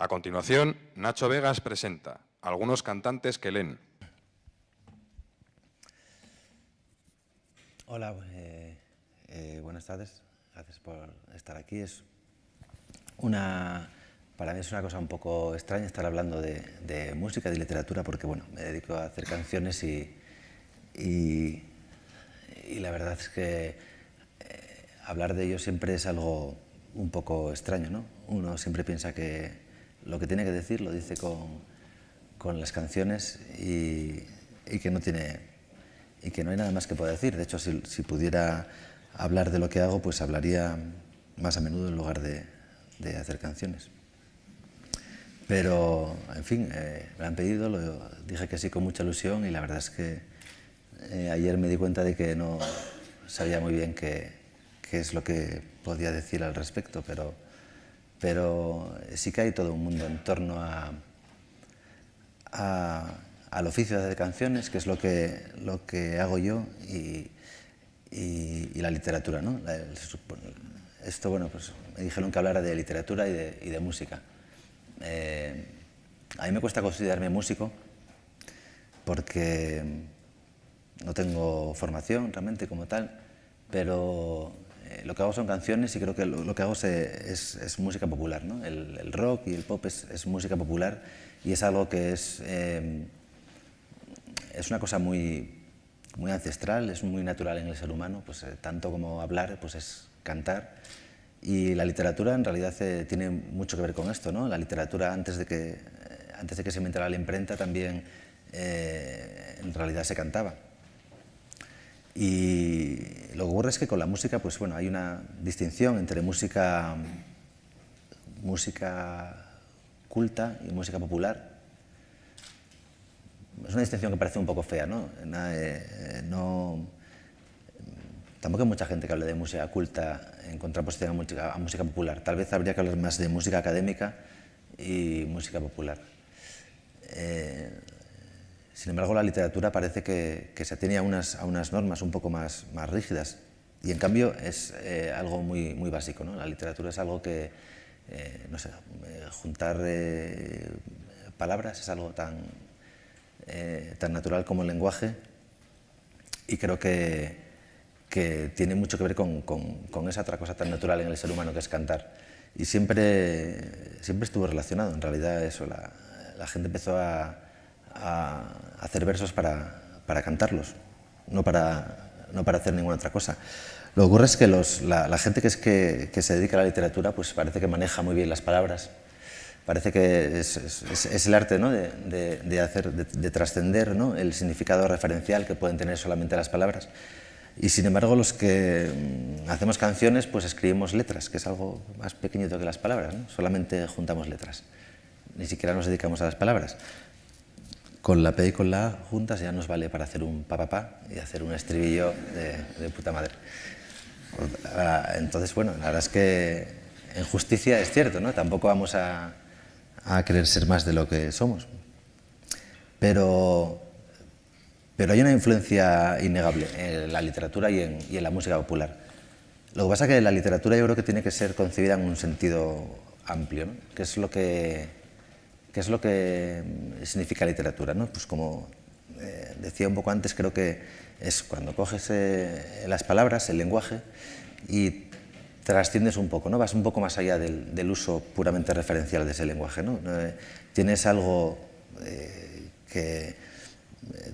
A continuación, Nacho Vegas presenta Algunos cantantes que leen. Hola, buenas tardes. Gracias por estar aquí. Para mí es una cosa un poco extraña estar hablando de música, de literatura, porque bueno, me dedico a hacer canciones y la verdad es que hablar de ello siempre es algo un poco extraño, ¿no? Uno siempre piensa que lo que tiene que decir lo dice con las canciones y que no hay nada más que pueda decir. De hecho, si pudiera hablar de lo que hago, pues hablaría más a menudo en lugar de hacer canciones. Pero, en fin, me han pedido, dije que sí con mucha ilusión y la verdad es que ayer me di cuenta de que no sabía muy bien qué es lo que podía decir al respecto, pero sí que hay todo un mundo en torno al oficio de hacer canciones, que es lo que hago yo, y la literatura, ¿no? Esto, bueno, pues me dijeron que hablara de literatura y de música. A mí me cuesta considerarme músico porque no tengo formación realmente como tal, pero lo que hago son canciones y creo que lo que hago es música popular, ¿no? El rock y el pop es música popular y es algo que es una cosa muy ancestral, es muy natural en el ser humano, pues tanto como hablar, pues es cantar. Y la literatura en realidad tiene mucho que ver con esto, ¿no? La literatura antes de que se inventara la imprenta también en realidad se cantaba. Y lo que ocurre es que con la música, pues bueno, hay una distinción entre música culta y música popular. Es una distinción que parece un poco fea, ¿no? Tampoco hay mucha gente que hable de música culta en contraposición a música popular. Tal vez habría que hablar más de música académica y música popular. Sin embargo, la literatura parece que se atiene a unas normas un poco más rígidas y en cambio es algo muy básico, ¿no? La literatura es algo que, no sé, juntar palabras es algo tan natural como el lenguaje y creo que tiene mucho que ver con esa otra cosa tan natural en el ser humano que es cantar. Y siempre estuvo relacionado, en realidad eso, la gente empezó a hacer versos para cantarlos, no para hacer ninguna otra cosa. Lo que ocurre es que la gente que se dedica a la literatura pues parece que maneja muy bien las palabras, parece que es el arte, ¿no? de trascender, ¿no? El significado referencial que pueden tener solamente las palabras. Y sin embargo los que hacemos canciones pues escribimos letras, que es algo más pequeñito que las palabras, ¿no? Solamente juntamos letras, ni siquiera nos dedicamos a las palabras. Con la P y con la A juntas ya nos vale para hacer un pa y hacer un estribillo de puta madre. Entonces, bueno, la verdad es que en justicia es cierto, ¿no? Tampoco vamos a querer ser más de lo que somos. Pero hay una influencia innegable en la literatura y en la música popular. Lo que pasa es que la literatura yo creo que tiene que ser concebida en un sentido amplio, ¿no? ¿Qué es lo que significa literatura, ¿no? Pues como decía un poco antes, creo que es cuando coges las palabras, el lenguaje, y trasciendes un poco, ¿no? Vas un poco más allá del uso puramente referencial de ese lenguaje, ¿no? Tienes algo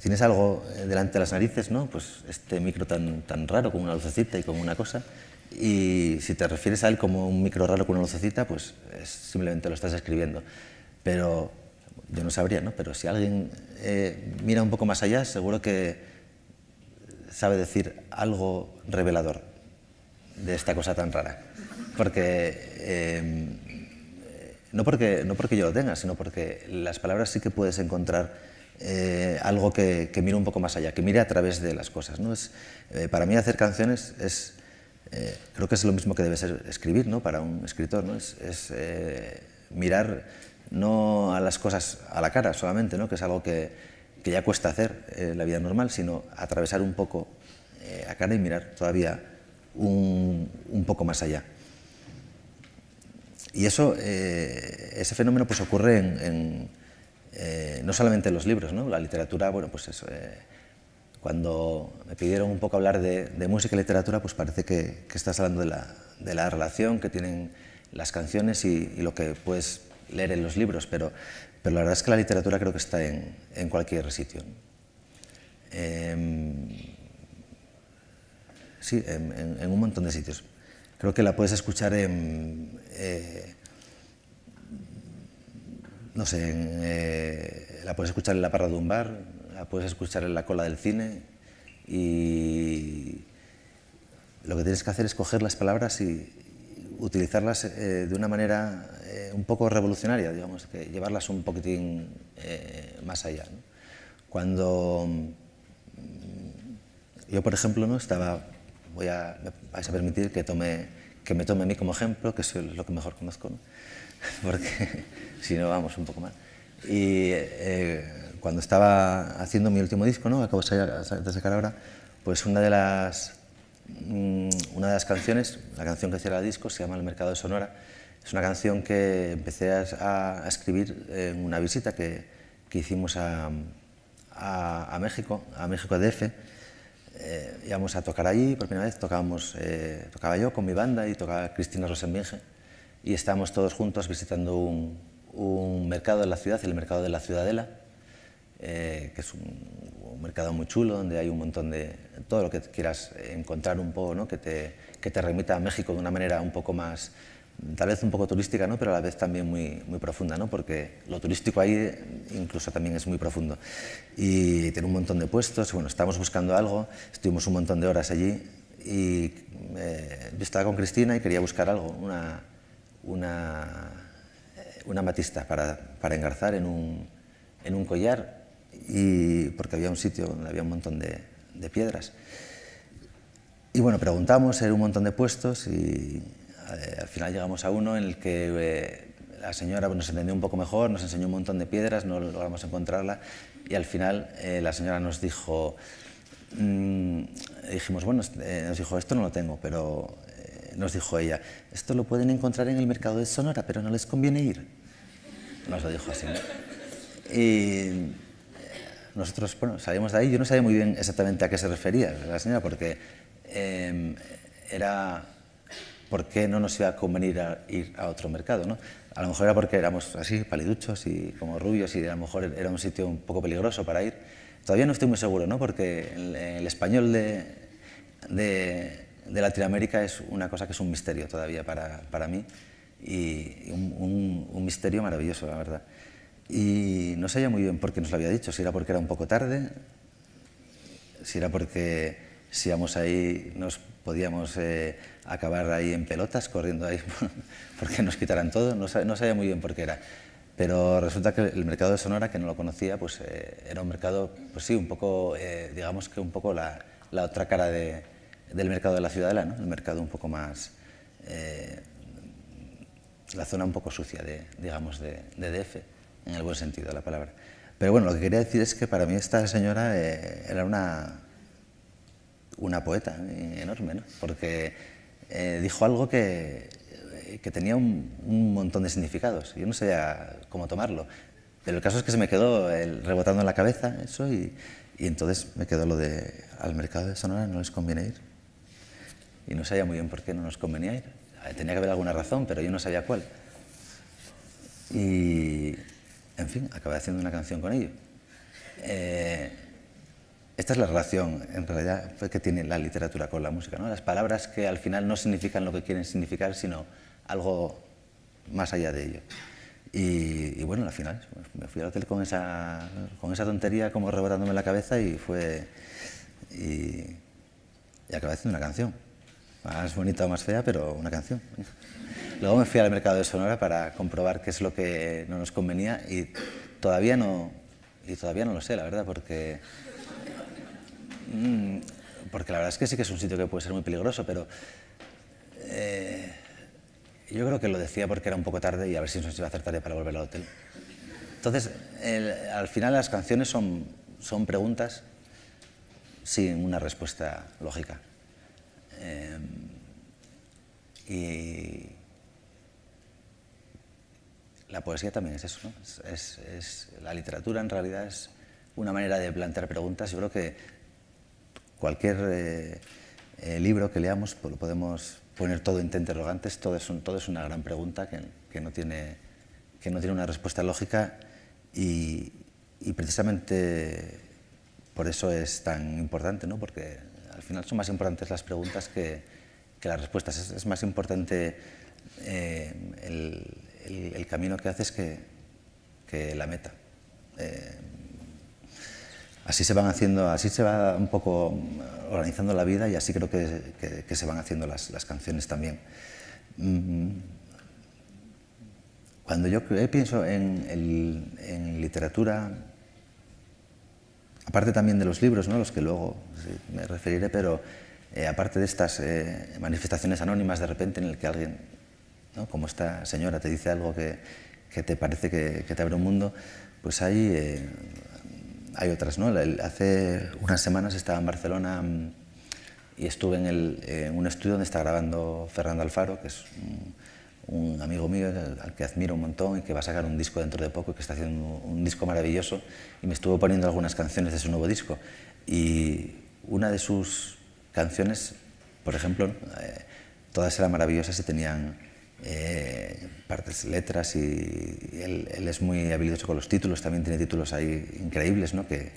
tienes algo delante de las narices, ¿no? Pues este micro tan raro con una lucecita y con una cosa, y si te refieres a él como un micro raro con una lucecita, pues simplemente lo estás escribiendo. Pero yo no sabría, ¿no? Pero si alguien mira un poco más allá, seguro que sabe decir algo revelador de esta cosa tan rara. Porque no porque yo lo tenga, sino porque las palabras sí que puedes encontrar algo que mire un poco más allá, que mire a través de las cosas, ¿no? Para mí hacer canciones creo que es lo mismo que debe ser escribir, ¿no? Para un escritor, ¿no? Es mirar no a las cosas a la cara solamente, ¿no? Que es algo que ya cuesta hacer en la vida normal, sino atravesar un poco la cara y mirar todavía un poco más allá. Y eso, ese fenómeno pues ocurre no solamente en los libros, ¿no? La literatura, bueno, pues eso, cuando me pidieron un poco hablar de música y literatura, pues parece que estás hablando de la relación que tienen las canciones y lo que puedes leer en los libros, pero la verdad es que la literatura creo que está en cualquier sitio, ¿no? Sí, en un montón de sitios. Creo que la puedes escuchar no sé, la puedes escuchar en la barra de un bar, la puedes escuchar en la cola del cine, y lo que tienes que hacer es coger las palabras y utilizarlas de una manera un poco revolucionaria, digamos, que llevarlas un poquitín más allá, ¿no? Cuando yo, por ejemplo, ¿no? me vais a permitir que me tome a mí como ejemplo, que soy lo que mejor conozco, ¿no? Porque si no vamos un poco mal. Y cuando estaba haciendo mi último disco, ¿no? Acabo de sacar ahora, pues una de las canciones, la canción que cierra el disco, se llama El Mercado de Sonora. Es una canción que empecé a escribir en una visita que hicimos a México DF. Íbamos a tocar allí por primera vez, tocaba yo con mi banda y tocaba Cristina Rosenbinge, y estábamos todos juntos visitando un mercado de la ciudad, el mercado de la Ciudadela, que es un mercado muy chulo, donde hay un montón de todo lo que quieras encontrar un poco, ¿no? que te remita a México de una manera un poco más, tal vez un poco turística, ¿no? pero a la vez también muy profunda, ¿no? porque lo turístico ahí incluso también es muy profundo. Y tiene un montón de puestos, bueno, estábamos buscando algo, estuvimos un montón de horas allí, y yo estaba con Cristina y quería buscar algo, una amatista para engarzar en un collar, y porque había un sitio donde había un montón de piedras. Y bueno, preguntamos, era un montón de puestos, y al final llegamos a uno en el que la señora nos entendió un poco mejor, nos enseñó un montón de piedras, no logramos encontrarla, y al final la señora nos dijo, dijimos, bueno, nos dijo, esto no lo tengo, pero nos dijo ella, esto lo pueden encontrar en el mercado de Sonora, pero no les conviene ir. Nos lo dijo así, ¿no? Y nosotros, bueno, salimos de ahí. Yo no sabía muy bien exactamente a qué se refería la señora, porque era por qué no nos iba a convenir ir a otro mercado, ¿no? A lo mejor era porque éramos así, paliduchos y como rubios, y a lo mejor era un sitio un poco peligroso para ir. Todavía no estoy muy seguro, ¿no? Porque el español de Latinoamérica es una cosa que es un misterio todavía para mí, y un misterio maravilloso, la verdad. Y no sabía muy bien por qué nos lo había dicho, si era porque era un poco tarde, si era porque si íbamos ahí nos podíamos acabar ahí en pelotas, corriendo ahí porque nos quitaran todo, no sabía muy bien por qué era. Pero resulta que el mercado de Sonora, que no lo conocía, pues era un mercado, pues sí, un poco, digamos que un poco la otra cara del mercado de la Ciudadela, ¿no? El mercado un poco más, la zona un poco sucia digamos, de DF, en el buen sentido de la palabra. Pero bueno, lo que quería decir es que para mí esta señora era una poeta enorme, ¿no? Porque dijo algo que tenía un montón de significados. Yo no sabía cómo tomarlo, pero el caso es que se me quedó rebotando en la cabeza eso, y entonces me quedó lo de al mercado de Sonora no les conviene ir. Y no sabía muy bien por qué no nos convenía ir. Tenía que haber alguna razón, pero yo no sabía cuál. Y, en fin, acabé haciendo una canción con ello. Esta es la relación, en realidad, que tiene la literatura con la música, ¿no? Las palabras que al final no significan lo que quieren significar, sino algo más allá de ello. Y bueno, al final me fui al hotel con esa tontería como rebotándome en la cabeza, y acabé haciendo una canción. Más bonita o más fea, pero una canción. Luego me fui al mercado de Sonora para comprobar qué es lo que no nos convenía, y todavía no lo sé, la verdad, porque la verdad es que sí que es un sitio que puede ser muy peligroso, pero yo creo que lo decía porque era un poco tarde y a ver si nos iba a hacer tarde para volver al hotel. Entonces, al final las canciones son preguntas sin una respuesta lógica. Y la poesía también es eso, ¿no? La literatura en realidad es una manera de plantear preguntas. Yo creo que cualquier libro que leamos pues lo podemos poner todo en interrogantes, todo es una gran pregunta que no tiene una respuesta lógica y precisamente por eso es tan importante, ¿no? Porque al final son más importantes las preguntas que las respuestas. Es más importante el camino que haces que la meta. Así se va un poco organizando la vida y así creo que se van haciendo las canciones también. Cuando yo pienso en literatura, aparte también de los libros, ¿no? Los que luego me referiré, pero aparte de estas manifestaciones anónimas de repente en el que alguien, ¿no? Como esta señora te dice algo que te parece que te abre un mundo, pues hay otras, ¿no? Hace unas semanas estaba en Barcelona y estuve en un estudio donde está grabando Fernando Alfaro, que es un amigo mío al que admiro un montón y que va a sacar un disco dentro de poco, que está haciendo un disco maravilloso, y me estuvo poniendo algunas canciones de su nuevo disco. Y una de sus canciones, por ejemplo, todas eran maravillosas y tenían partes, letras, y él es muy habilidoso con los títulos, también tiene títulos ahí increíbles, ¿no? que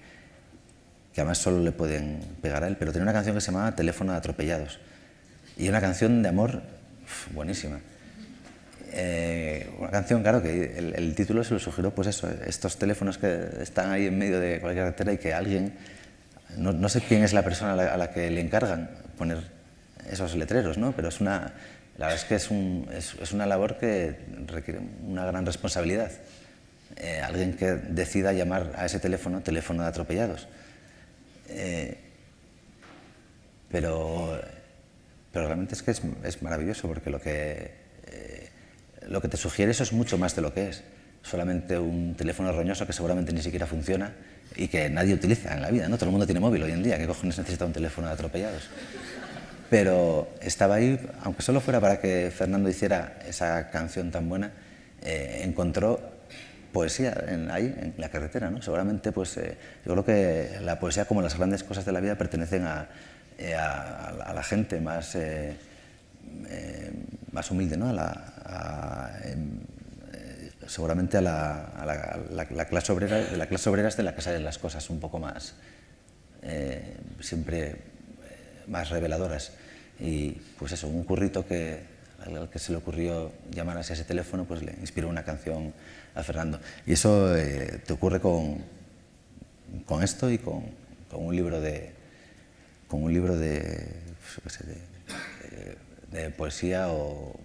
además solo le pueden pegar a él, pero tenía una canción que se llamaba Teléfono de atropellados, y una canción de amor buenísima. Una canción, claro, que el título se lo sugirió, pues eso, estos teléfonos que están ahí en medio de cualquier carretera y que alguien, no sé quién es la persona a la que le encargan poner esos letreros, ¿no? Pero la verdad es que es una labor que requiere una gran responsabilidad. Alguien que decida llamar a ese teléfono de atropellados. Pero realmente es que es maravilloso, porque lo que te sugiere eso es mucho más de lo que es. Solamente un teléfono roñoso que seguramente ni siquiera funciona y que nadie utiliza en la vida, ¿no? Todo el mundo tiene móvil hoy en día, ¿qué cojones necesita un teléfono de atropellados? Pero estaba ahí, aunque solo fuera para que Fernando hiciera esa canción tan buena, encontró poesía ahí, en la carretera, ¿no? Seguramente, pues, yo creo que la poesía, como las grandes cosas de la vida, pertenecen a la gente más humilde, ¿no? Seguramente a la clase obrera, de la clase obrera es de la que salen las cosas un poco más, siempre más reveladoras. Y pues eso, un currito al que se le ocurrió llamar a ese teléfono, pues le inspiró una canción a Fernando. Y eso te ocurre con esto y con un libro de poesía o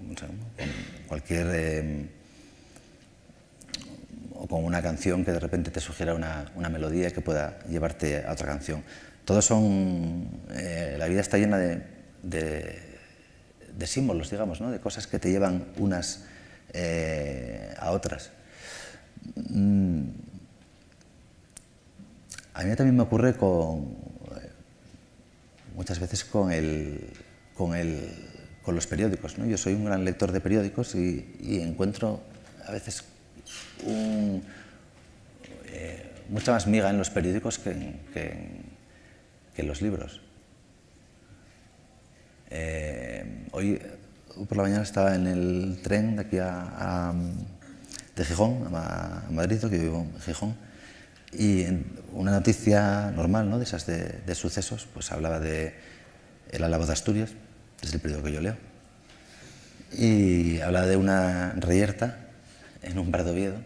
no sé, con cualquier o con una canción que de repente te sugiera una melodía que pueda llevarte a otra canción. Todos son... la vida está llena de símbolos, digamos, ¿no? De cosas que te llevan unas a otras. A mí también me ocurre muchas veces con los periódicos, ¿no? Yo soy un gran lector de periódicos y encuentro a veces mucha más miga en los periódicos que en los libros. Hoy por la mañana estaba en el tren de aquí de Gijón a Madrid, que yo vivo en Gijón, y una noticia normal, ¿no? De esas de sucesos, pues hablaba de el Álava de Asturias, es el periódico que yo leo, y hablaba de una reyerta en un bar de Oviedo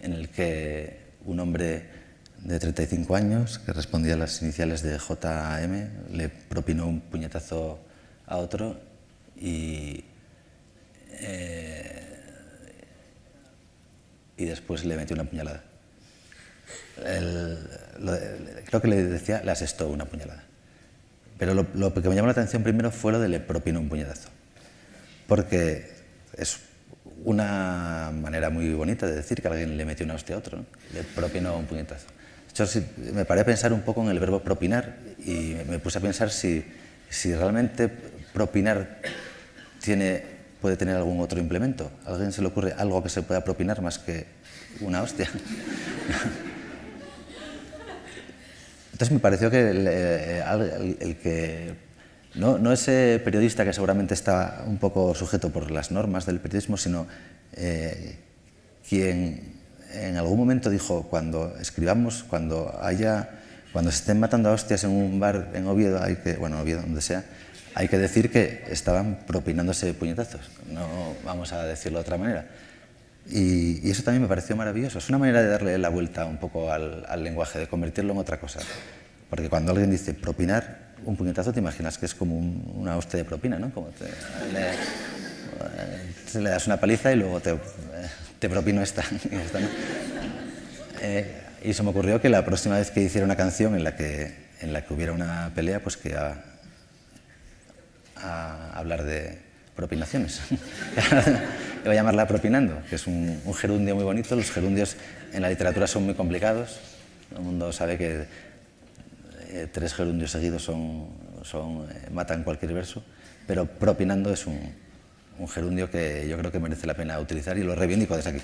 en el que un hombre de 35 años, que respondía a las iniciales de JM, le propinó un puñetazo a otro y después le metió una puñalada. Creo que le decía, le asestó una puñalada. Pero lo que me llamó la atención primero fue lo de le propinó un puñetazo. Porque es una manera muy bonita de decir que alguien le metió una hostia a otro, ¿no? Le propinó un puñetazo. Yo me paré a pensar un poco en el verbo propinar y me puse a pensar si realmente propinar tiene puede tener algún otro implemento. ¿A alguien se le ocurre algo que se pueda propinar más que una hostia? Entonces me pareció que el que... No ese periodista que seguramente está un poco sujeto por las normas del periodismo, sino quien en algún momento dijo, cuando escribamos, cuando se estén matando a hostias en un bar en Oviedo, Oviedo, donde sea, hay que decir que estaban propinándose puñetazos, no vamos a decirlo de otra manera. Y eso también me pareció maravilloso. Es una manera de darle la vuelta un poco al lenguaje, de convertirlo en otra cosa. Porque cuando alguien dice propinar un puñetazo, te imaginas que es como una hostia de propina, ¿no? Como le das una paliza y luego te propino esta. ¿No? Y se me ocurrió que la próxima vez que hiciera una canción en la que hubiera una pelea, pues que a hablar de propinaciones. Voy a llamarla propinando, que es un gerundio muy bonito. Los gerundios en la literatura son muy complicados. Todo el mundo sabe que 3 gerundios seguidos matan cualquier verso, pero propinando es un gerundio que yo creo que merece la pena utilizar y lo reivindico desde aquí.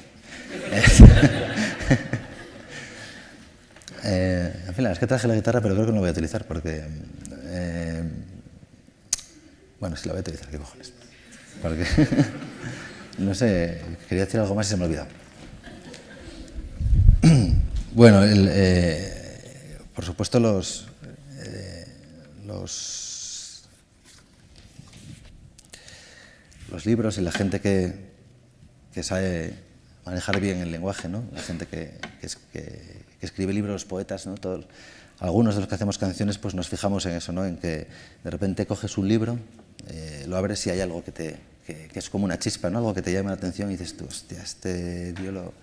En fin, es que traje la guitarra, pero creo que no la voy a utilizar porque... bueno, sí la voy a utilizar, qué cojones. Porque... no sé, quería decir algo más y se me ha olvidado. Bueno, por supuesto los libros y la gente que sabe manejar bien el lenguaje, ¿no? La gente que escribe libros, poetas, ¿no? Algunos de los que hacemos canciones pues nos fijamos en eso, ¿no? En que de repente coges un libro, lo abres y hay algo que es como una chispa, ¿no? Algo que te llama la atención y dices tú, hostia, este tío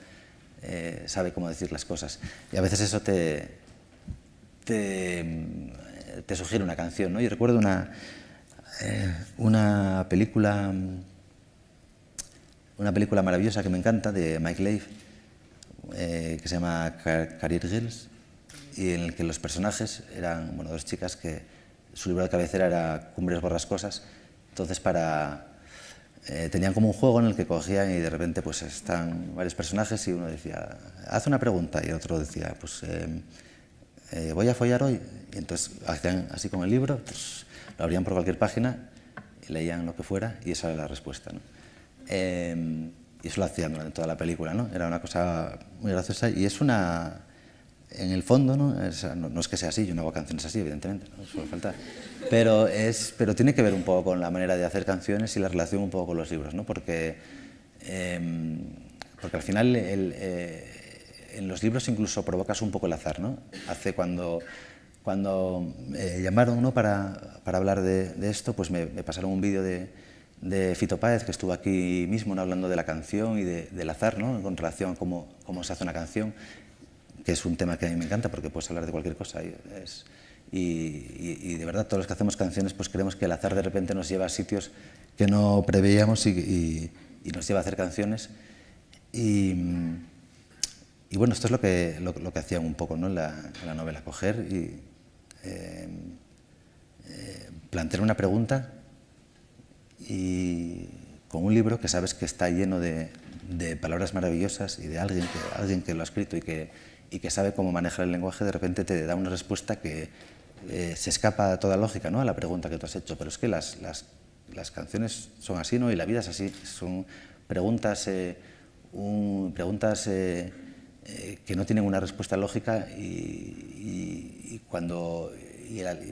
sabe cómo decir las cosas. Y a veces eso te sugiere una canción, ¿no? Yo recuerdo una película maravillosa que me encanta, de Mike Leigh, que se llama Career Girls, y en el que los personajes eran 2 chicas que su libro de cabecera era Cumbres Borrascosas. Entonces tenían como un juego en el que cogían y de repente pues están varios personajes y uno decía, haz una pregunta, y el otro decía, pues voy a follar hoy. Y entonces hacían así con el libro, pues, lo abrían por cualquier página, y leían lo que fuera y esa era la respuesta, ¿no? Y eso lo hacían durante toda la película, ¿no? Era una cosa muy graciosa y es una... En el fondo, ¿no? No es que sea así, yo no hago canciones así, evidentemente, no suele faltar. Pero tiene que ver un poco con la manera de hacer canciones y la relación un poco con los libros, ¿no? Porque al final en los libros incluso provocas un poco el azar, ¿no? Hace cuando me llamaron, ¿no? para hablar de esto, pues me pasaron un vídeo de Fito Páez, que estuvo aquí mismo, ¿no? Hablando de la canción y del azar, ¿no? Con relación a cómo se hace una canción, que es un tema que a mí me encanta porque puedes hablar de cualquier cosa. Y de verdad, todos los que hacemos canciones pues creemos que el azar de repente nos lleva a sitios que no preveíamos y nos lleva a hacer canciones. Y bueno, esto es lo que hacían un poco, ¿no? en la novela, coger y plantear una pregunta y con un libro que sabes que está lleno de palabras maravillosas y de alguien que lo ha escrito y que sabe cómo manejar el lenguaje, de repente te da una respuesta que se escapa a toda lógica, ¿no? A la pregunta que tú has hecho. Pero es que las canciones son así, ¿no? Y la vida es así. Son preguntas, que no tienen una respuesta lógica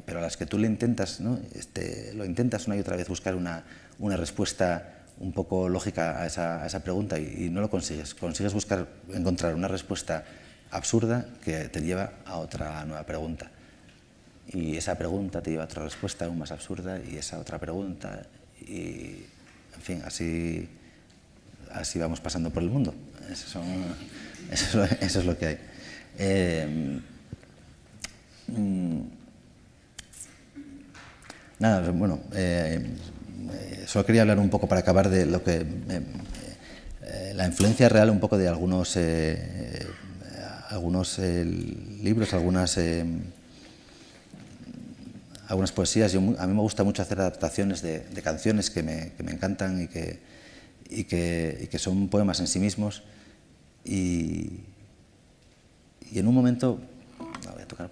pero a las que tú le intentas, ¿no? Lo intentas una y otra vez buscar una respuesta un poco lógica a esa pregunta y no lo consigues. Consigues encontrar una respuesta absurda que te lleva a otra nueva pregunta. Y esa pregunta te lleva a otra respuesta aún más absurda y esa otra pregunta. Y, en fin, así vamos pasando por el mundo. Eso es lo que hay. Nada, bueno, solo quería hablar un poco para acabar de lo que... la influencia real un poco de algunos libros, algunas poesías. A mí me gusta mucho hacer adaptaciones de canciones que me encantan y que son poemas en sí mismos. Y en un momento... No, voy a tocar...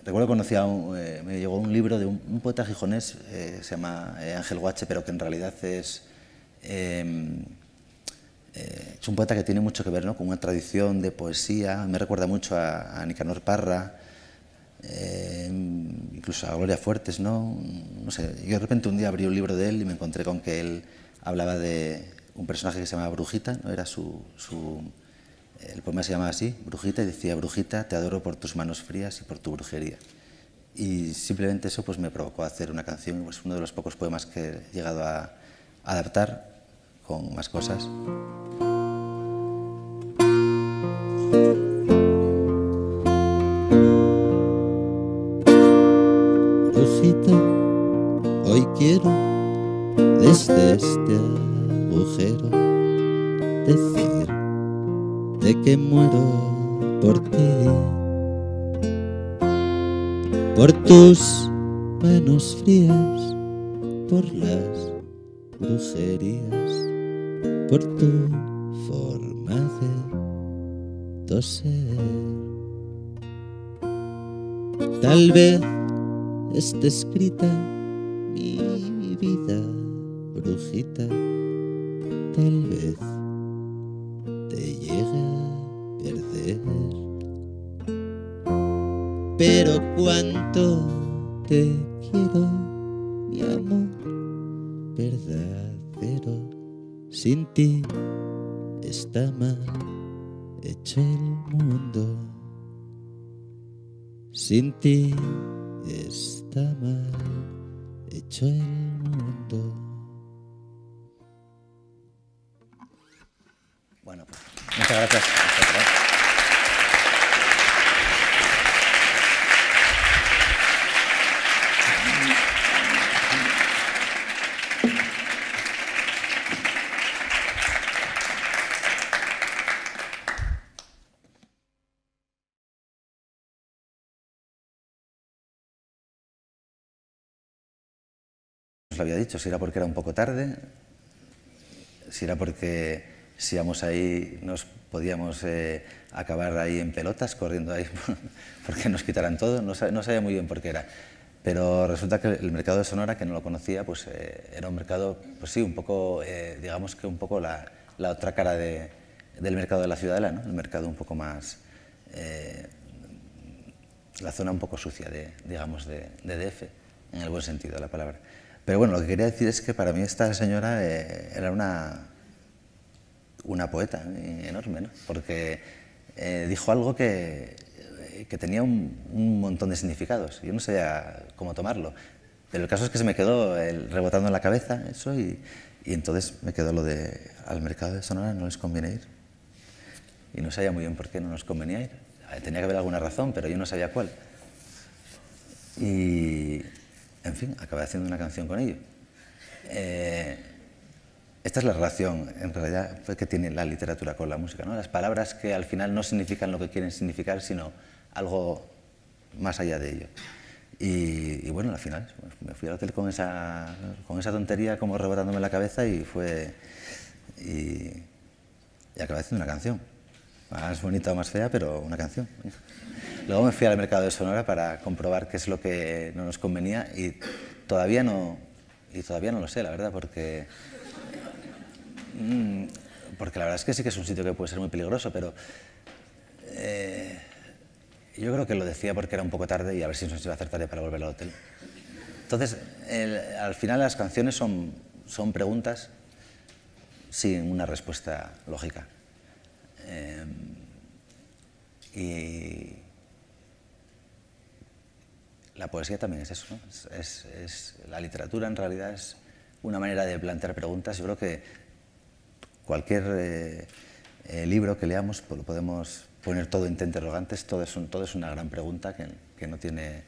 recuerdo que conocí me llegó un libro de un poeta gijonés, se llama Ángel Guache, pero que en realidad es un poeta que tiene mucho que ver, ¿no?, con una tradición de poesía. Me recuerda mucho a Nicanor Parra, incluso a Gloria Fuertes, ¿no? No sé, yo de repente un día abrí un libro de él y me encontré con que él hablaba de un personaje que se llamaba Brujita, ¿no? Era el poema se llamaba así, Brujita, y decía: Brujita, te adoro por tus manos frías y por tu brujería. Y simplemente eso pues me provocó a hacer una canción, pues uno de los pocos poemas que he llegado a adaptar con más cosas. Brujita, hoy quiero desde este agujero decirte que muero por ti, por tus manos frías, por las brujerías, por tu forma de toser. Tal vez esté escrita mi vida, brujita, tal vez te llegue a perder. Pero cuánto te quiero, mi amor verdadero, sin ti está mal hecho el mundo. Sin ti está mal hecho el mundo. Bueno, pues muchas gracias. Os lo había dicho, si era porque era un poco tarde, si era porque si íbamos ahí nos podíamos acabar ahí en pelotas, corriendo ahí porque nos quitaran todo, no sabía muy bien por qué era. Pero resulta que el mercado de Sonora, que no lo conocía, pues era un mercado, pues sí, un poco, digamos que un poco la otra cara del mercado de la Ciudadela, ¿no? El mercado un poco más, la zona un poco sucia, digamos, de DF, en el buen sentido de la palabra. Pero bueno, lo que quería decir es que para mí esta señora era una poeta enorme, ¿no? Porque dijo algo que tenía un montón de significados. Yo no sabía cómo tomarlo, pero el caso es que se me quedó rebotando en la cabeza eso y entonces me quedó lo de al mercado de Sonora no les conviene ir. Y no sabía muy bien por qué no nos convenía ir. Tenía que haber alguna razón, pero yo no sabía cuál. Y, en fin, acabé haciendo una canción con ello. Esta es la relación, en realidad, que tiene la literatura con la música, ¿no? Las palabras que al final no significan lo que quieren significar, sino algo más allá de ello. Y bueno, al final me fui al hotel con esa tontería como rebotándome en la cabeza y acabé haciendo una canción. Más bonita o más fea, pero una canción. Luego me fui al mercado de Sonora para comprobar qué es lo que no nos convenía y todavía no lo sé, la verdad, porque la verdad es que sí que es un sitio que puede ser muy peligroso, pero yo creo que lo decía porque era un poco tarde y a ver si nos iba a hacer tarde para volver al hotel. Entonces, al final las canciones son preguntas sin una respuesta lógica. Y la poesía también es eso, ¿no? La literatura en realidad es una manera de plantear preguntas. Yo creo que cualquier libro que leamos pues lo podemos poner todo en interrogantes, todo es una gran pregunta que no tiene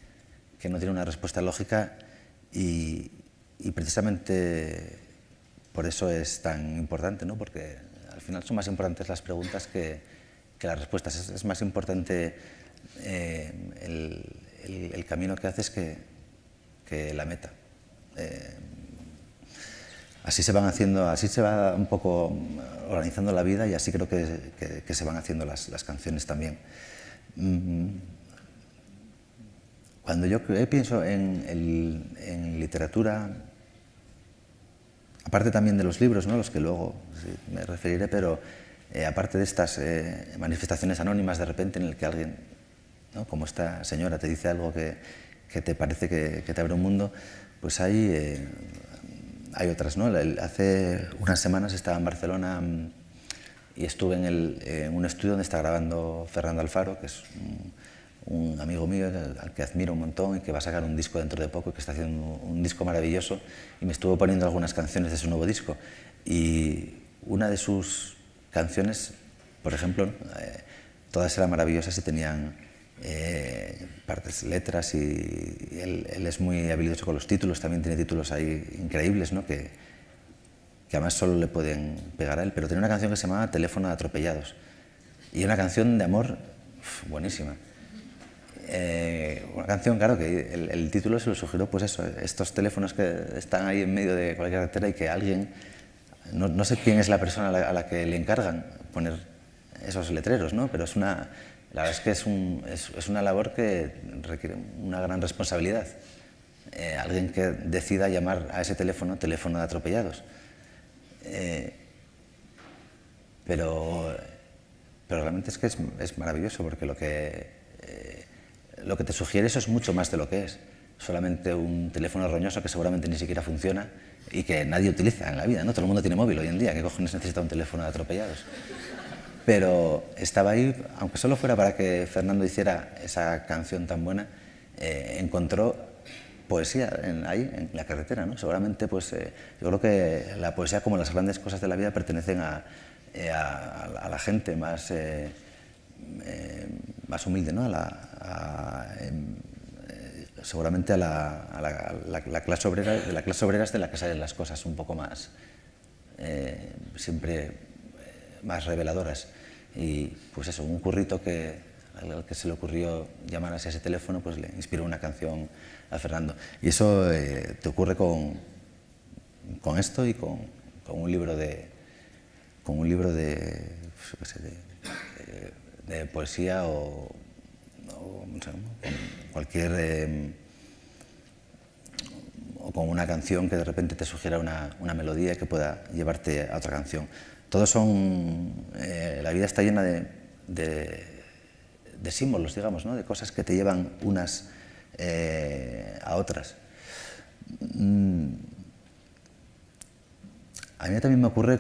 una respuesta lógica y precisamente por eso es tan importante, ¿no? Porque al final son más importantes las preguntas que las respuestas. Es más importante el camino que hace es que la meta. Así se van haciendo, así se va un poco organizando la vida y así creo que se van haciendo las canciones también. Cuando yo pienso en literatura, aparte también de los libros, ¿no?, los que luego me referiré, pero aparte de estas manifestaciones anónimas de repente en el que alguien, ¿no?, como esta señora, te dice algo que te parece que te abre un mundo, pues hay otras, ¿no? Hace unas semanas estaba en Barcelona y estuve en un estudio donde está grabando Fernando Alfaro, que es un amigo mío al que admiro un montón y que va a sacar un disco dentro de poco y que está haciendo un disco maravilloso, y me estuvo poniendo algunas canciones de su nuevo disco. Y una de sus canciones, por ejemplo, todas eran maravillosas y tenían partes, letras, y él es muy habilidoso con los títulos, también tiene títulos ahí increíbles, ¿no?, que además solo le pueden pegar a él, pero tenía una canción que se llamaba Teléfono de atropellados, y una canción de amor buenísima. Una canción, claro, que el título se lo sugirió, pues eso, estos teléfonos que están ahí en medio de cualquier carretera y que alguien, no sé quién es la persona a la que le encargan poner esos letreros, ¿no?, pero la verdad es que es una labor que requiere una gran responsabilidad. Alguien que decida llamar a ese teléfono de atropellados. Pero realmente es que es maravilloso, porque lo que te sugiere eso es mucho más de lo que es. Solamente un teléfono roñoso que seguramente ni siquiera funciona y que nadie utiliza en la vida, ¿no? Todo el mundo tiene móvil hoy en día. ¿Qué cojones necesita un teléfono de atropellados? Pero estaba ahí, aunque solo fuera para que Fernando hiciera esa canción tan buena, encontró poesía ahí, en la carretera, ¿no? Seguramente, pues, yo creo que la poesía, como las grandes cosas de la vida, pertenecen a la gente más humilde, ¿no? Seguramente a la clase obrera, de la clase obrera es de la que salen las cosas un poco más, siempre más reveladoras. Y pues eso, un currito al que se le ocurrió llamar a ese teléfono, pues le inspiró una canción a Fernando. Y eso te ocurre con esto y con un libro de poesía o no sé, con cualquier o con una canción que de repente te sugiera una melodía que pueda llevarte a otra canción. Todos son... la vida está llena de símbolos, digamos, ¿no?, de cosas que te llevan unas a otras. A mí también me ocurre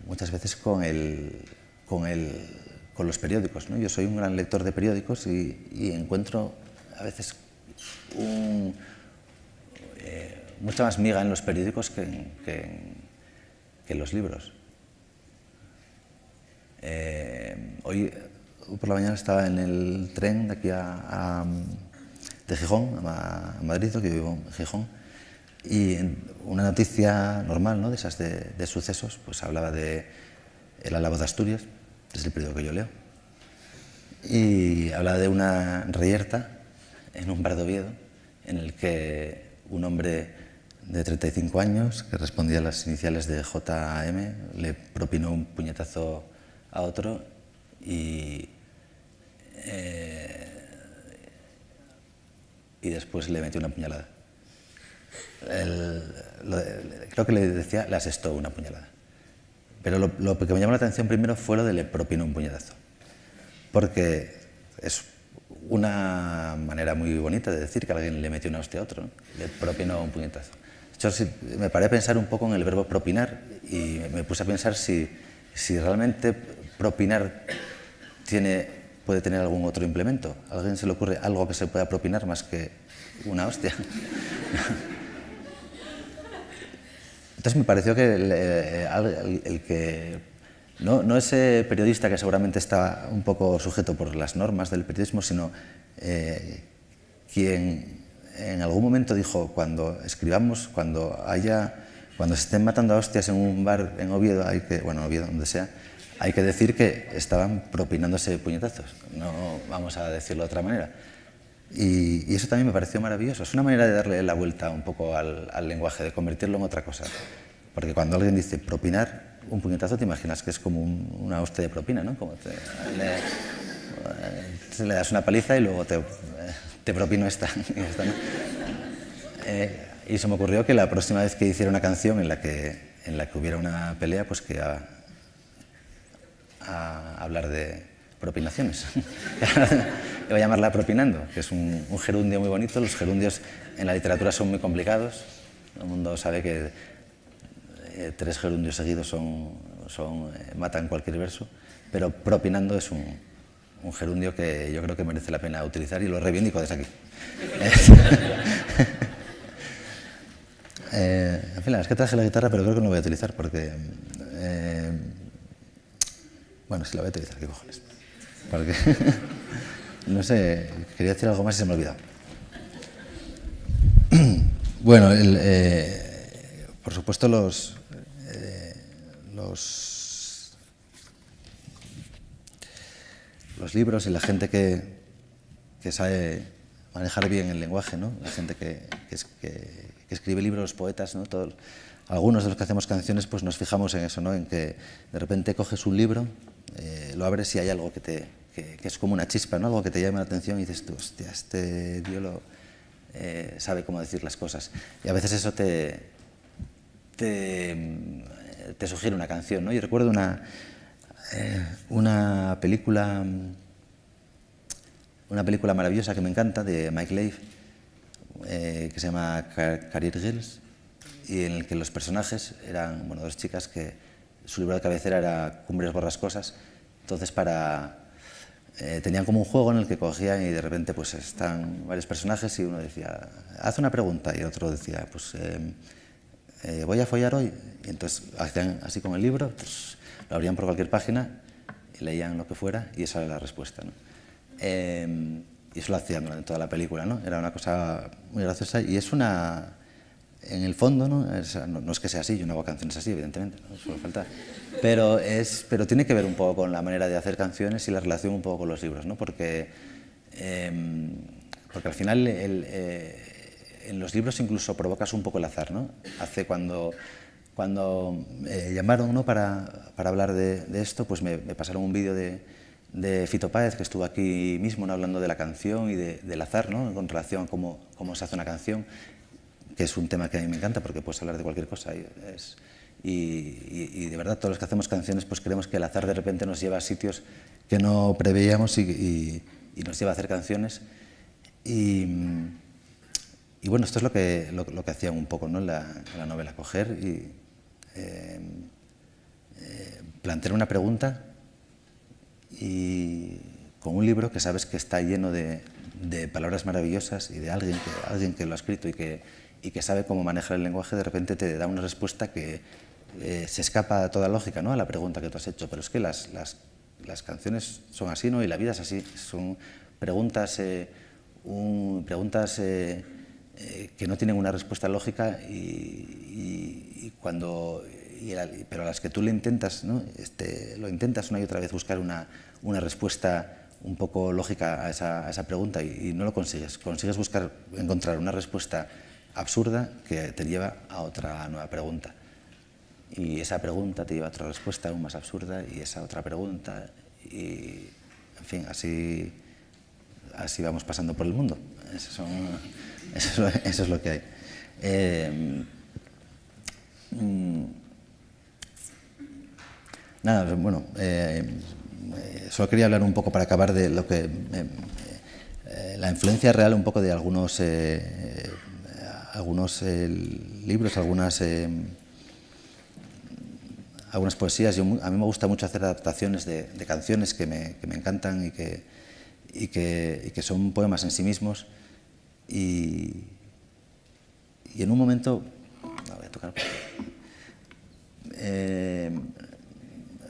muchas veces con los periódicos, ¿no? Yo soy un gran lector de periódicos y encuentro a veces mucha más miga en los periódicos que en los libros. Hoy por la mañana estaba en el tren de aquí de Gijón a Madrid, que yo vivo en Gijón, y una noticia normal, ¿no?, de esas de sucesos, pues hablaba de El Álava de Asturias, es el periódico que yo leo, y hablaba de una reyerta en un bar de Oviedo en el que un hombre de 35 años, que respondía a las iniciales de JM, le propinó un puñetazo a otro y después le metió una puñalada. Creo que le decía, le asestó una puñalada. Pero lo que me llamó la atención primero fue lo de le propinó un puñetazo. Porque es una manera muy bonita de decir que alguien le metió una hostia a otro, ¿no? Le propinó un puñetazo. Yo me paré a pensar un poco en el verbo propinar y me puse a pensar si realmente propinar puede tener algún otro implemento. ¿A alguien se le ocurre algo que se pueda propinar más que una hostia? Entonces me pareció que el que... No ese periodista que seguramente está un poco sujeto por las normas del periodismo, sino quien en algún momento dijo, cuando escribamos, cuando se estén matando a hostias en un bar en Oviedo, Oviedo, donde sea, hay que decir que estaban propinándose puñetazos, no vamos a decirlo de otra manera. Y eso también me pareció maravilloso. Es una manera de darle la vuelta un poco al lenguaje, de convertirlo en otra cosa. Porque cuando alguien dice propinar un puñetazo, te imaginas que es como una hostia de propina, ¿no? Como le das una paliza y luego te propino esta. Y, esta, ¿no? Y se me ocurrió que la próxima vez que hiciera una canción en la que hubiera una pelea, pues que a hablar de propinaciones. Voy a llamarla propinando, que es un gerundio muy bonito. Los gerundios en la literatura son muy complicados. Todo el mundo sabe que 3 gerundios seguidos matan cualquier verso, pero propinando es un gerundio que yo creo que merece la pena utilizar y lo reivindico desde aquí. En fin, es que traje la guitarra, pero creo que no la voy a utilizar porque... bueno, sí la voy a utilizar, qué cojones. Porque... no sé, quería decir algo más y se me ha olvidado. Bueno, por supuesto los libros y la gente que sabe manejar bien el lenguaje, ¿no? La gente que escribe libros, poetas, ¿no? Algunos de los que hacemos canciones pues nos fijamos en eso, ¿no? En que de repente coges un libro, lo abres y hay algo que es como una chispa, ¿no? Algo que te llama la atención y dices tú, hostia, este tío sabe cómo decir las cosas. Y a veces eso te sugiere una canción, ¿no? Yo recuerdo una película maravillosa que me encanta, de Mike Leigh, que se llama Career Girls, y en el que los personajes eran, bueno, 2 chicas que su libro de cabecera era Cumbres Borrascosas. Entonces tenían como un juego en el que cogían y de repente pues están varios personajes y uno decía, haz una pregunta, y el otro decía, pues voy a follar hoy. Y entonces hacían así con el libro, pues, lo abrían por cualquier página y leían lo que fuera y esa era la respuesta, ¿no? Y eso lo hacían durante toda la película, ¿no? Era una cosa muy graciosa y es una... En el fondo, ¿no? No es que sea así, yo no hago canciones así, evidentemente, no suele faltar, pero tiene que ver un poco con la manera de hacer canciones y la relación un poco con los libros, ¿no? Porque al final en los libros incluso provocas un poco el azar, ¿no? Hace cuando me llamaron, ¿no? para hablar de esto, pues me pasaron un vídeo de Fito Páez, que estuvo aquí mismo, ¿no? Hablando de la canción y del azar, ¿no? Con relación a cómo se hace una canción, que es un tema que a mí me encanta porque puedes hablar de cualquier cosa. Y de verdad, todos los que hacemos canciones pues creemos que el azar de repente nos lleva a sitios que no preveíamos y nos lleva a hacer canciones. Y bueno, esto es lo que hacían un poco, ¿no? en la novela, coger y plantear una pregunta y con un libro que sabes que está lleno de palabras maravillosas y de alguien que lo ha escrito y que sabe cómo manejar el lenguaje, de repente te da una respuesta que se escapa a toda lógica, ¿no? A la pregunta que tú has hecho. Pero es que las canciones son así, ¿no? Y la vida es así. Son preguntas, que no tienen una respuesta lógica pero a las que tú le intentas, ¿no? Lo intentas una y otra vez buscar una respuesta un poco lógica a esa pregunta y no lo consigues. Consigues encontrar una respuesta absurda que te lleva a otra nueva pregunta. Y esa pregunta te lleva a otra respuesta aún más absurda y esa otra pregunta. Y, en fin, así vamos pasando por el mundo. Eso es lo que hay. Nada, bueno, solo quería hablar un poco para acabar de lo que... la influencia real un poco de algunos libros, algunas poesías. A mí me gusta mucho hacer adaptaciones de canciones que me encantan y que son poemas en sí mismos. Y en un momento... No, voy a tocar...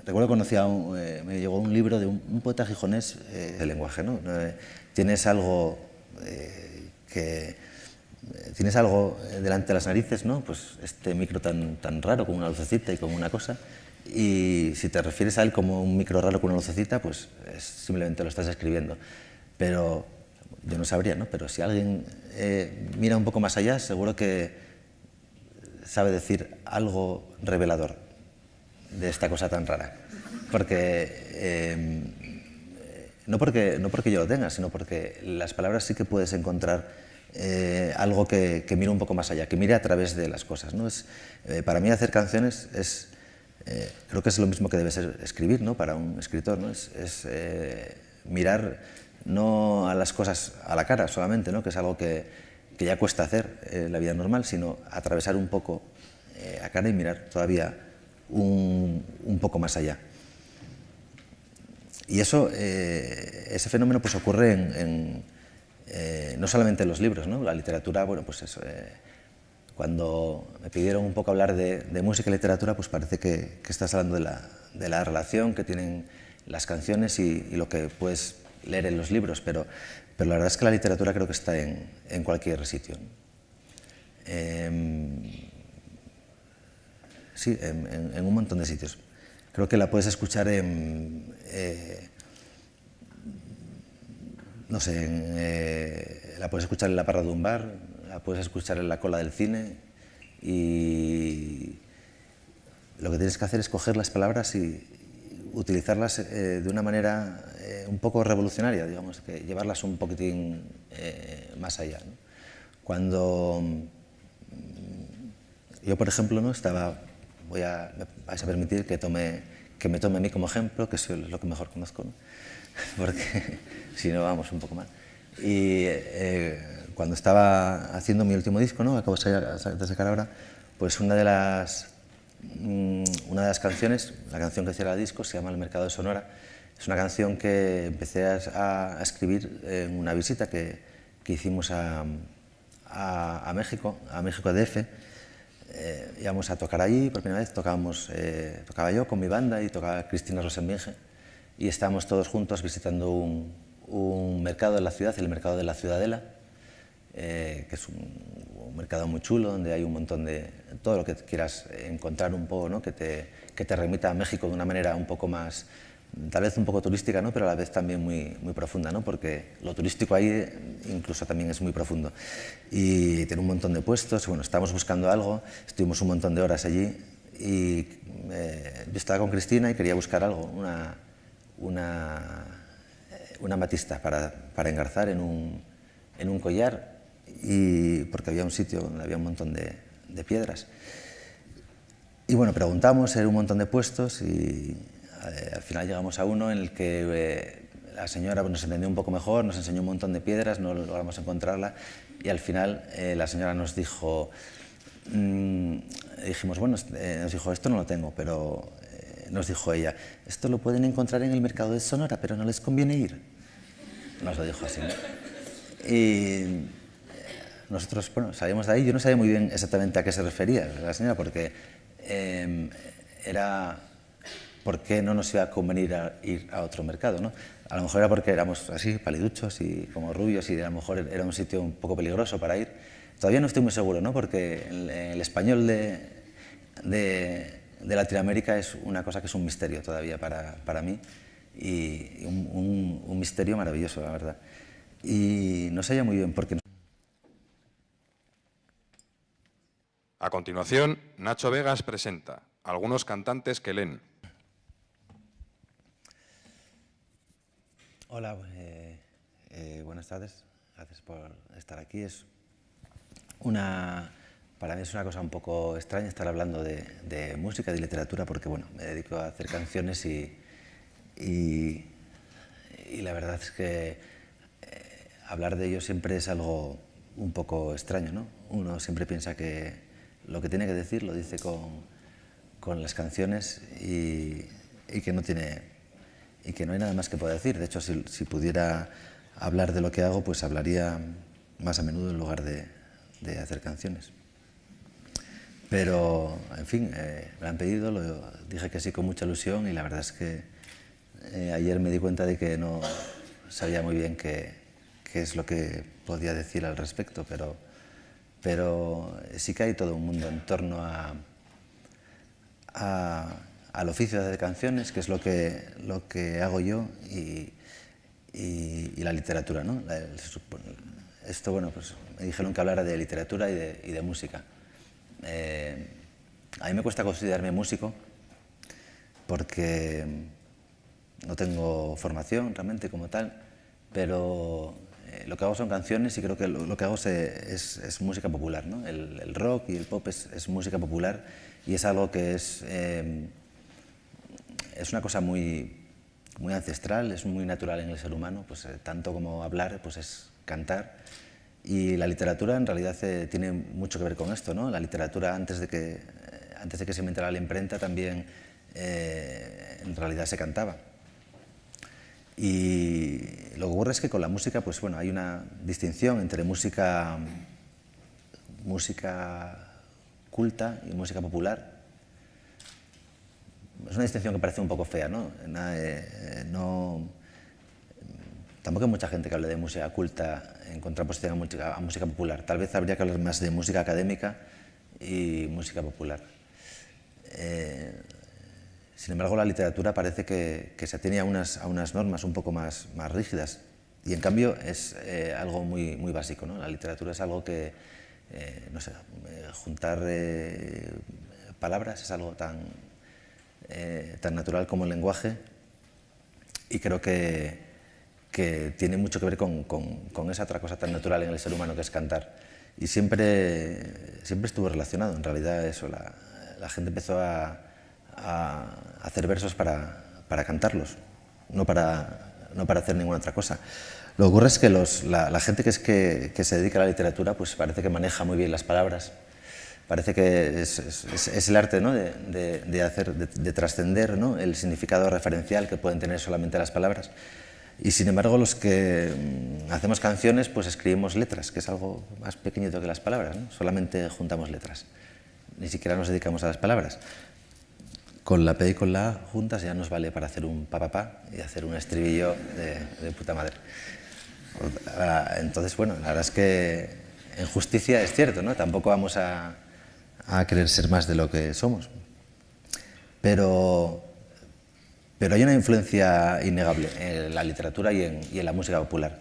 recuerdo que me llegó un libro de un poeta gijonés de lenguaje, ¿no? Tienes algo tienes algo delante de las narices, ¿no? Pues este micro tan raro, con una lucecita y con una cosa, Y si te refieres a él como un micro raro con una lucecita, pues simplemente lo estás escribiendo. Pero yo no sabría, ¿no? Pero si alguien mira un poco más allá, seguro que sabe decir algo revelador de esta cosa tan rara. Porque no porque yo lo tenga, sino porque las palabras sí que puedes encontrar algo que mire un poco más allá, que mire a través de las cosas, ¿no? Para mí hacer canciones creo que es lo mismo que debe ser escribir, ¿no? Para un escritor, ¿no? Es mirar no a las cosas a la cara solamente, ¿no? Que es algo que ya cuesta hacer en la vida normal, sino atravesar un poco a cara y mirar todavía un poco más allá. Y ese fenómeno pues ocurre no solamente en los libros, ¿no? La literatura, bueno, pues eso, cuando me pidieron un poco hablar de música y literatura, pues parece que estás hablando de la relación que tienen las canciones y lo que puedes leer en los libros, pero la verdad es que la literatura creo que está en cualquier sitio, ¿no? Sí, en un montón de sitios. Creo que la puedes escuchar no sé, la puedes escuchar en la barra de un bar, la puedes escuchar en la cola del cine, y lo que tienes que hacer es coger las palabras y utilizarlas de una manera un poco revolucionaria, digamos, que llevarlas un poquitín más allá, ¿no? Cuando yo, por ejemplo, ¿no? me vais a permitir que me tome a mí como ejemplo, que soy lo que mejor conozco, ¿no? Porque si no vamos un poco mal. Y cuando estaba haciendo mi último disco, ¿no? Acabo de sacar ahora, pues una de las canciones, la canción que cierra el disco, se llama El Mercado de Sonora. Es una canción que empecé a escribir en una visita que hicimos a México DF. Íbamos a tocar allí por primera vez, tocaba yo con mi banda y tocaba Cristina Rosenbinge, y estábamos todos juntos visitando un mercado de la ciudad, el mercado de la Ciudadela, que es un mercado muy chulo, donde hay un montón de todo lo que quieras encontrar un poco, ¿no? que te remita a México de una manera un poco más, tal vez un poco turística, ¿no? Pero a la vez también muy profunda, ¿no? Porque lo turístico ahí incluso también es muy profundo. Y tiene un montón de puestos. Bueno, estábamos buscando algo, estuvimos un montón de horas allí, y yo estaba con Cristina y quería buscar algo, una amatista para engarzar en un collar, y porque había un sitio donde había un montón de piedras. Y bueno, preguntamos, era un montón de puestos, y al final llegamos a uno en el que la señora nos entendió un poco mejor, nos enseñó un montón de piedras, no logramos encontrarla, y al final la señora nos dijo, dijimos, bueno, nos dijo, esto no lo tengo, pero nos dijo ella, esto lo pueden encontrar en el mercado de Sonora, pero no les conviene ir. Nos lo dijo así, ¿no? Y nosotros, bueno, salimos de ahí. Yo no sabía muy bien exactamente a qué se refería la señora, porque era por qué no nos iba a convenir ir a otro mercado, ¿no? A lo mejor era porque éramos así, paliduchos y como rubios, y a lo mejor era un sitio un poco peligroso para ir. Todavía no estoy muy seguro, ¿no? Porque el español de Latinoamérica es una cosa que es un misterio todavía para mí, y un misterio maravilloso, la verdad. Y no sabía muy bien por qué. A continuación, Nacho Vegas presenta algunos cantantes que leen. Hola, buenas tardes. Gracias por estar aquí. Para mí es una cosa un poco extraña estar hablando de música, de literatura, porque bueno, me dedico a hacer canciones y la verdad es que hablar de ello siempre es algo un poco extraño, ¿no? Uno siempre piensa que lo que tiene que decir lo dice con las canciones, y que no hay nada más que pueda decir. De hecho, si pudiera hablar de lo que hago, pues hablaría más a menudo en lugar de hacer canciones. Pero, en fin, me han pedido, dije que sí con mucha ilusión, y la verdad es que ayer me di cuenta de que no sabía muy bien qué es lo que podía decir al respecto, pero sí que hay todo un mundo en torno a al oficio de hacer canciones, que es lo que hago yo, y la literatura, ¿no? Esto, bueno, pues me dijeron que hablara de literatura y de música. A mí me cuesta considerarme músico porque no tengo formación realmente como tal, pero lo que hago son canciones y creo que lo que hago es música popular, ¿no? El rock y el pop es música popular y es algo que es una cosa muy ancestral, es muy natural en el ser humano, pues tanto como hablar, pues es cantar. Y la literatura en realidad tiene mucho que ver con esto, ¿no? La literatura antes de que se inventara la imprenta también en realidad se cantaba. Y lo que ocurre es que con la música, pues bueno, hay una distinción entre música culta y música popular. Es una distinción que parece un poco fea, ¿no? Tampoco hay mucha gente que hable de música culta en contraposición a música popular. Tal vez habría que hablar más de música académica y música popular. Sin embargo, la literatura parece que se atiene a unas normas un poco más rígidas y, en cambio, es algo muy básico, ¿no? La literatura es algo que, no sé, juntar palabras es algo tan natural como el lenguaje y creo que tiene mucho que ver con esa otra cosa tan natural en el ser humano que es cantar. Y siempre estuvo relacionado, en realidad, eso. La gente empezó a hacer versos para cantarlos, no para hacer ninguna otra cosa. Lo que ocurre es que la gente que se dedica a la literatura pues parece que maneja muy bien las palabras, parece que es el arte, ¿no? de trascender, ¿no? el significado referencial que pueden tener solamente las palabras. Y sin embargo, los que hacemos canciones, pues escribimos letras, que es algo más pequeñito que las palabras, ¿no? Solamente juntamos letras, ni siquiera nos dedicamos a las palabras. Con la P y con la A juntas ya nos vale para hacer un pa y hacer un estribillo de puta madre. Entonces, bueno, la verdad es que en justicia es cierto, ¿no? Tampoco vamos a querer ser más de lo que somos. Pero hay una influencia innegable en la literatura y en la música popular.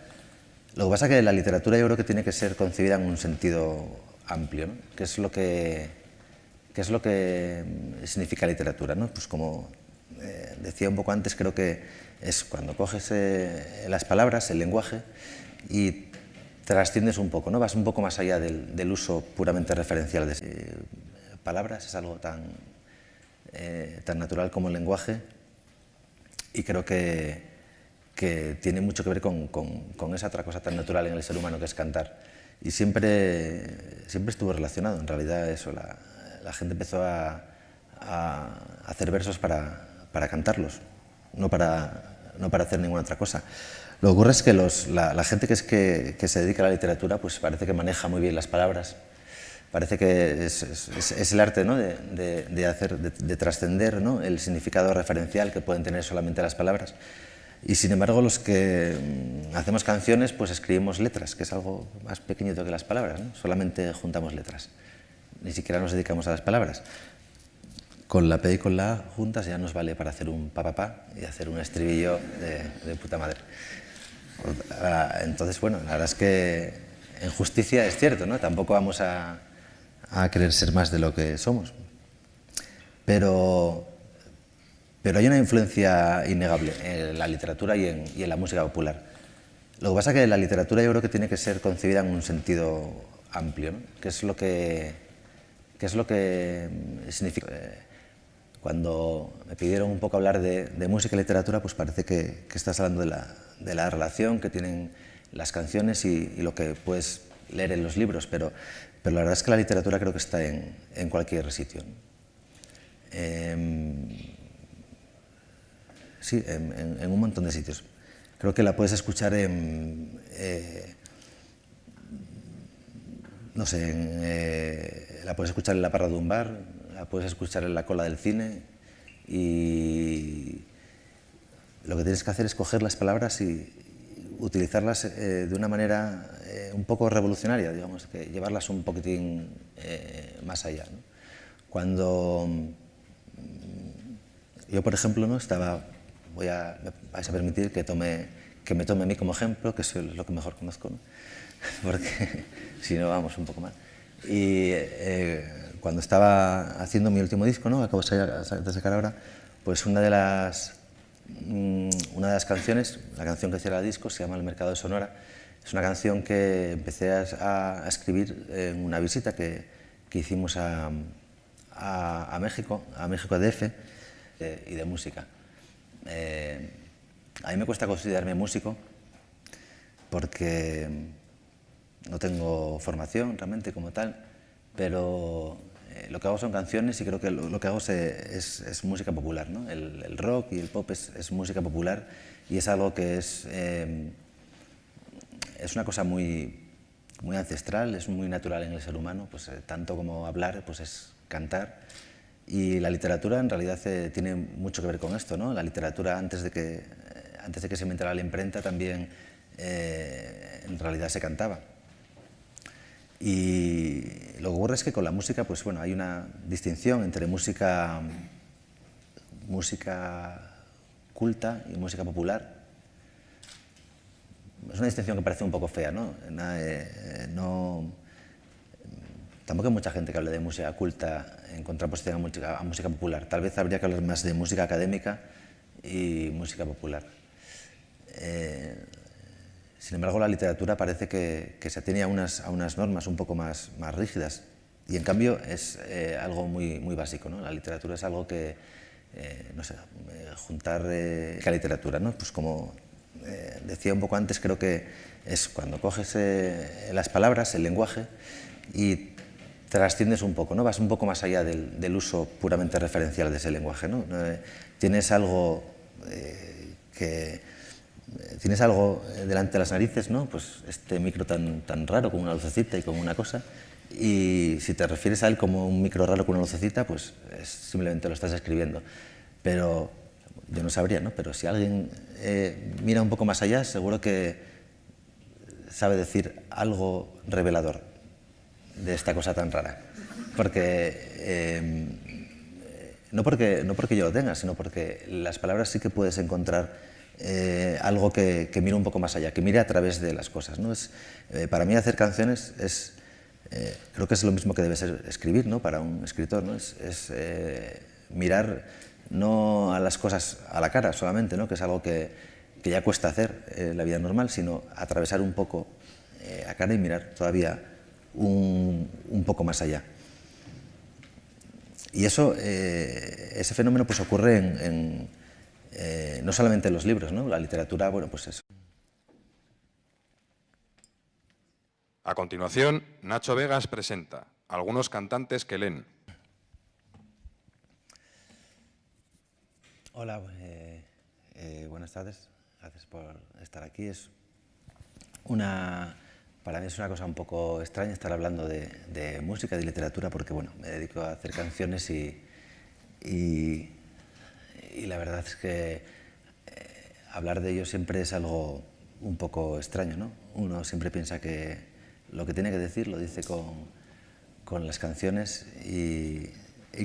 Lo que pasa es que la literatura yo creo que tiene que ser concebida en un sentido amplio, ¿no? ¿Qué es lo que significa literatura, ¿no? Pues como decía un poco antes, creo que es cuando coges las palabras, el lenguaje, y trasciendes un poco, ¿no? Vas un poco más allá del uso puramente referencial de palabras, es algo tan natural como el lenguaje, y creo que tiene mucho que ver con esa otra cosa tan natural en el ser humano que es cantar. Y siempre estuvo relacionado, en realidad, eso. La gente empezó a hacer versos para cantarlos, no para hacer ninguna otra cosa. Lo que ocurre es que la gente que se dedica a la literatura pues parece que maneja muy bien las palabras, parece que es el arte, ¿no? de trascender, ¿no? el significado referencial que pueden tener solamente las palabras. Y sin embargo, los que hacemos canciones pues escribimos letras, que es algo más pequeñito que las palabras, ¿no? Solamente juntamos letras, ni siquiera nos dedicamos a las palabras. Con la P y con la A juntas ya nos vale para hacer un pa y hacer un estribillo de puta madre. Entonces, bueno, la verdad es que en justicia es cierto, ¿no? Tampoco vamos a querer ser más de lo que somos. Pero hay una influencia innegable en la literatura y en la música popular. Lo que pasa es que la literatura yo creo que tiene que ser concebida en un sentido amplio, ¿no? ¿Qué es lo que significa? Cuando me pidieron un poco hablar de música y literatura, pues parece que estás hablando de la relación que tienen las canciones y lo que puedes leer en los libros, pero la verdad es que la literatura creo que está en cualquier sitio, ¿no? Sí, en un montón de sitios. Creo que la puedes escuchar no sé, la puedes escuchar en la parra de un bar, la puedes escuchar en la cola del cine, y lo que tienes que hacer es coger las palabras y utilizarlas de una manera un poco revolucionaria, digamos, que llevarlas un poquitín más allá, ¿no? Cuando Yo, por ejemplo, ¿no? Vais a permitir que me tome a mí como ejemplo, que soy lo que mejor conozco, ¿no? Porque si no vamos un poco mal. Y cuando estaba haciendo mi último disco, ¿no? Acabo de sacar ahora, pues una de las canciones, la canción que cierra el disco, se llama El Mercado de Sonora. Es una canción que empecé a escribir en una visita que hicimos a México DF, y de música. A mí me cuesta considerarme músico porque no tengo formación realmente como tal, pero lo que hago son canciones y creo que lo que hago es música popular, ¿no? El rock y el pop es música popular y es algo que es una cosa muy ancestral, es muy natural en el ser humano, pues tanto como hablar, pues es cantar. Y la literatura en realidad tiene mucho que ver con esto, ¿no? La literatura antes de que se inventara la imprenta también en realidad se cantaba. Y lo que ocurre es que con la música, pues bueno, hay una distinción entre música culta y música popular. Es una distinción que parece un poco fea, ¿no? Tampoco hay mucha gente que hable de música culta en contraposición a música popular. Tal vez habría que hablar más de música académica y música popular. Sin embargo, la literatura parece que se atiene a unas normas un poco más rígidas y en cambio es algo muy básico, ¿no? La literatura es algo que, no sé, juntar la literatura, ¿no? Pues como decía un poco antes, creo que es cuando coges las palabras, el lenguaje, y trasciendes un poco, ¿no? Vas un poco más allá del uso puramente referencial de ese lenguaje, ¿no? Tienes algo tienes algo delante de las narices, ¿no? Pues este micro tan raro con una lucecita y con una cosa, y si te refieres a él como un micro raro con una lucecita, pues simplemente lo estás escribiendo. Pero yo no sabría, ¿no? Pero si alguien mira un poco más allá, seguro que sabe decir algo revelador de esta cosa tan rara. Porque no porque yo lo tenga, sino porque las palabras sí que puedes encontrar algo que mire un poco más allá, que mire a través de las cosas, ¿no? Para mí hacer canciones creo que es lo mismo que debe ser escribir, ¿no? Para un escritor, ¿no? Es mirar no a las cosas a la cara solamente, ¿no? Que es algo que ya cuesta hacer en la vida normal, sino atravesar un poco a cara y mirar todavía un poco más allá. Y ese fenómeno pues ocurre no solamente en los libros, ¿no? La literatura, bueno, pues eso. A continuación, Nacho Vegas presenta Algunos cantantes que leen. Hola, buenas tardes. Gracias por estar aquí. Para mí es una cosa un poco extraña estar hablando de música, de literatura, porque bueno, me dedico a hacer canciones y la verdad es que hablar de ello siempre es algo un poco extraño, ¿no? Uno siempre piensa que lo que tiene que decir lo dice con las canciones y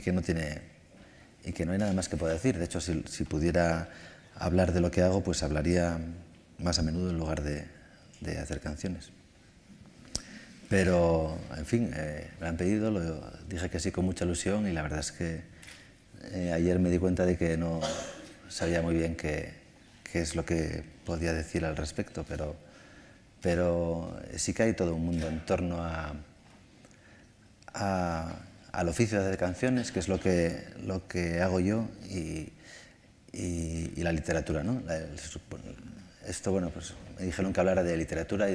que no hay nada más que pueda decir. De hecho, si pudiera hablar de lo que hago, pues hablaría más a menudo en lugar de hacer canciones. Pero, en fin, me han pedido, dije que sí con mucha ilusión y la verdad es que ayer me di cuenta de que no sabía muy bien qué es lo que podía decir al respecto, pero sí que hay todo un mundo en torno al oficio de hacer canciones, que es lo que hago yo, y la literatura, ¿no? Esto, bueno, pues me dijeron que hablara de literatura